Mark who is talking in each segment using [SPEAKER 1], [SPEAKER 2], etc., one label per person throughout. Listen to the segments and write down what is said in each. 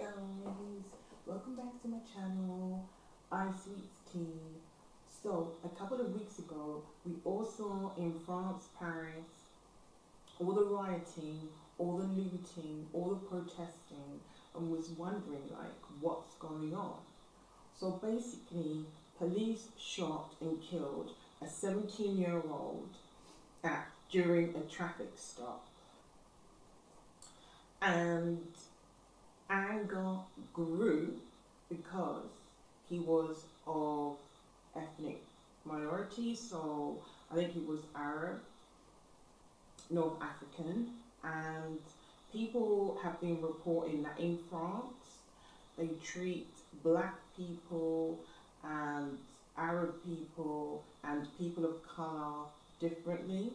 [SPEAKER 1] guys, welcome back to my channel, iSweets Tea. So a couple of weeks ago we all saw in France, Paris, all the rioting, all the looting, all the protesting, and was wondering like what's going on. So basically police shot and killed a 17-year-old during a traffic stop, and anger grew because he was of ethnic minority, so I think he was Arab, North African, and people have been reporting that in France they treat black people and Arab people and people of colour differently.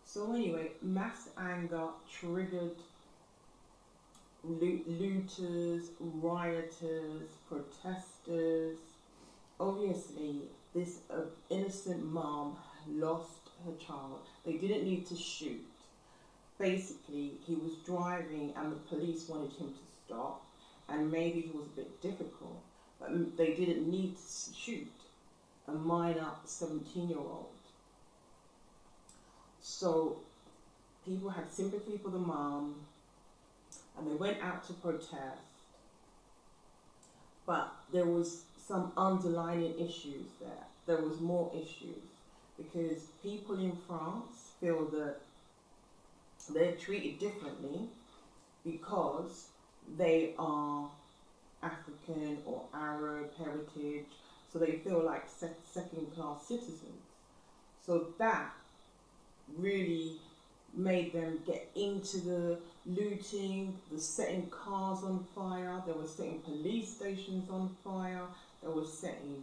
[SPEAKER 1] So anyway, mass anger triggered looters, rioters, protesters. Obviously, this innocent mom lost her child. They didn't need to shoot. Basically, he was driving and the police wanted him to stop, and maybe he was a bit difficult, but they didn't need to shoot a minor 17-year-old. So people had sympathy for the mom, and they went out to protest, but there was some underlying issues there. There was more issues because people in France feel that they're treated differently because they are African or Arab heritage, so they feel like second-class citizens. So that really made them get into the looting, the setting cars on fire, they were setting police stations on fire, they were setting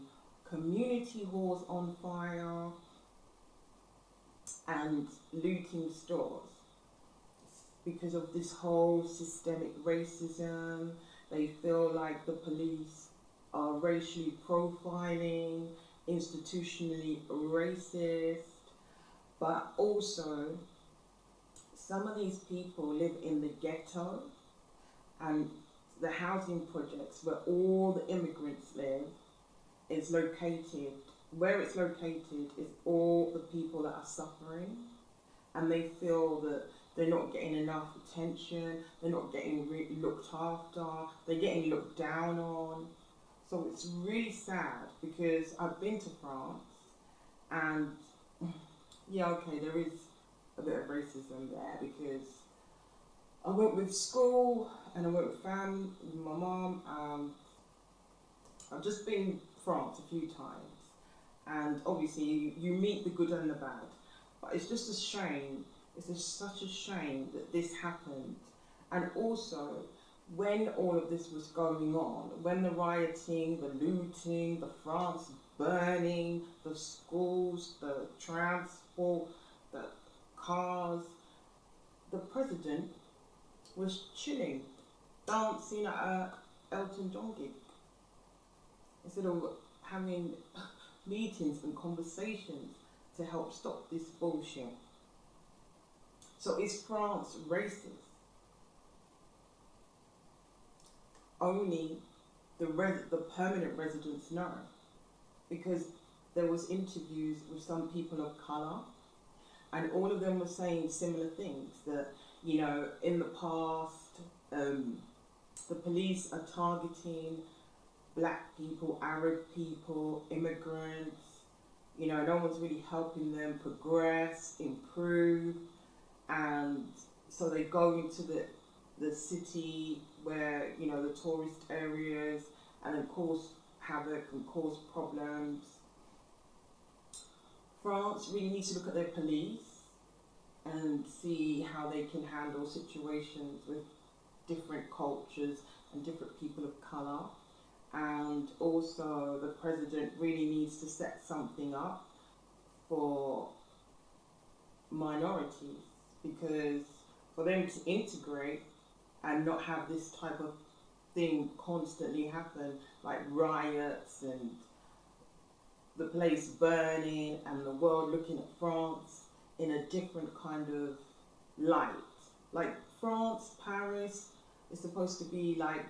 [SPEAKER 1] community halls on fire and looting stores. Because of this whole systemic racism, they feel like the police are racially profiling, institutionally racist, but also some of these people live in the ghetto, and the housing projects where all the immigrants live is located, where it's located is all the people that are suffering, and they feel that they're not getting enough attention, they're not getting looked after, they're getting looked down on. So it's really sad because I've been to France, and yeah, okay, there is a bit of racism there because I went with school and I went with my mom, and I've just been to France a few times, and obviously you meet the good and the bad, but it's just a shame, it's just such a shame that this happened. And also, when all of this was going on, when the rioting, the looting, the France burning, the schools, the transport, the cars, the president was chilling, dancing at a Elton John gig, instead of having meetings and conversations to help stop this bullshit. So is France racist? Only the permanent residents know, because there was interviews with some people of colour, and all of them were saying similar things, that, you know, in the past, the police are targeting black people, Arab people, immigrants, you know, no one's really helping them progress, improve, and so they go into the city where, you know, the tourist areas, and then cause havoc and cause problems. France really needs to look at their police and see how they can handle situations with different cultures and different people of colour. And also the president really needs to set something up for minorities, because for them to integrate and not have this type of thing constantly happen, like riots and the place burning and the world looking at France in a different kind of light. Like France, Paris is supposed to be like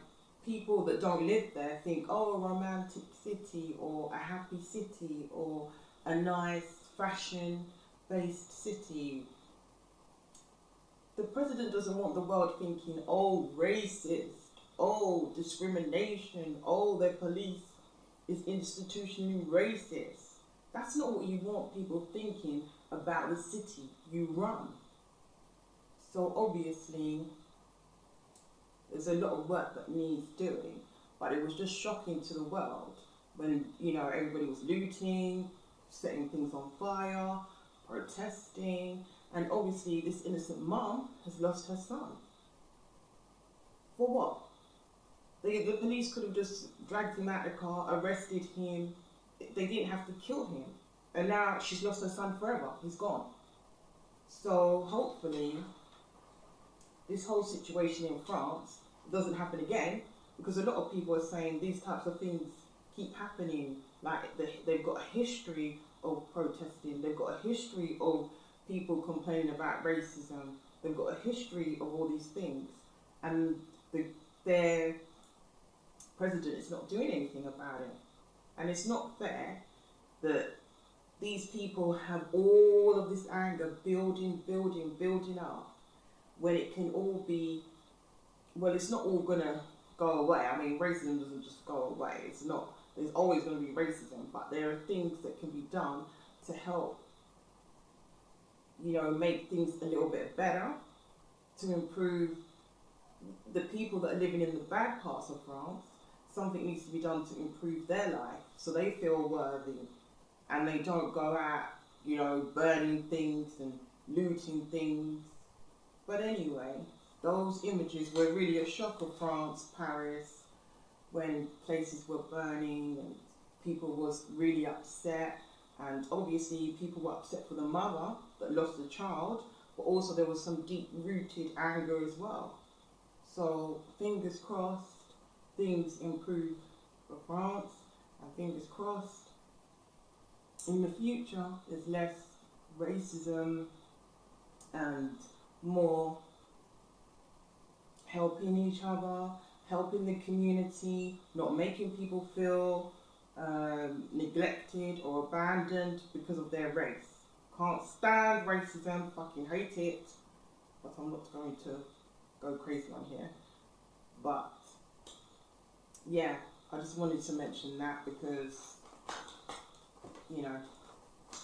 [SPEAKER 1] people that don't live there think, oh, a romantic city or a happy city or a nice fashion-based city. The president doesn't want the world thinking, oh, racist, oh, discrimination, oh, their police is institutionally racist. That's not what you want people thinking about the city you run. So obviously, there's a lot of work that needs doing, but it was just shocking to the world when, you know, everybody was looting, setting things on fire, protesting, and obviously this innocent mum has lost her son. For what? The police could have just dragged him out of the car, arrested him. They didn't have to kill him. And now she's lost her son forever. He's gone. So hopefully this whole situation in France doesn't happen again, because a lot of people are saying these types of things keep happening. Like they've got a history of protesting. They've got a history of people complaining about racism. They've got a history of all these things. And their president is not doing anything about it. And it's not fair that these people have all of this anger building up, when it can all be, well, it's not all gonna go away. I mean, racism doesn't just go away. It's not, there's always gonna be racism, but there are things that can be done to help, you know, make things a little bit better, to improve the people that are living in the bad parts of France. Something needs to be done to improve their life so they feel worthy and they don't go out, you know, burning things and looting things. But anyway, those images were really a shock of France, Paris, when places were burning and people was really upset. And obviously people were upset for the mother that lost the child, but also there was some deep-rooted anger as well. So fingers crossed things improve for France, and fingers crossed in the future there's less racism and more helping each other, helping the community, not making people feel neglected or abandoned because of their race. Can't stand racism, fucking hate it, but I'm not going to go crazy on here. But yeah, I just wanted to mention that because, you know,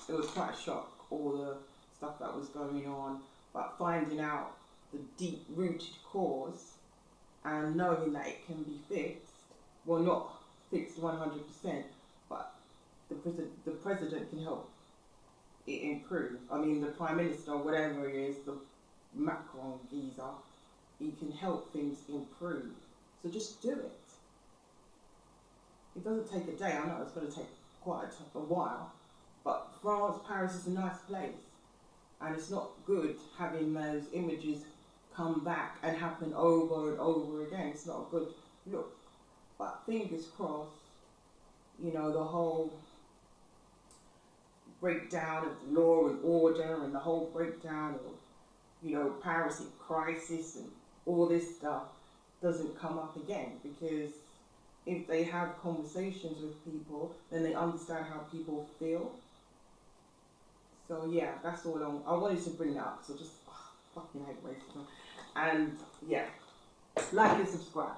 [SPEAKER 1] it was quite a shock, all the stuff that was going on, but finding out the deep-rooted cause and knowing that it can be fixed, well, not fixed 100%, but the president can help it improve. I mean, the Prime Minister, whatever he is, the Macron geezer, he can help things improve. So just do it. It doesn't take a day. I know it's going to take quite a while, but France, Paris is a nice place, and it's not good having those images come back and happen over and over again. It's not a good look. But fingers crossed, you know, the whole breakdown of the law and order and the whole breakdown of, you know, Paris crisis and all this stuff doesn't come up again, because if they have conversations with people, then they understand how people feel. So yeah, that's all I wanted to bring that up, so just fucking hate racism. And yeah, like and subscribe.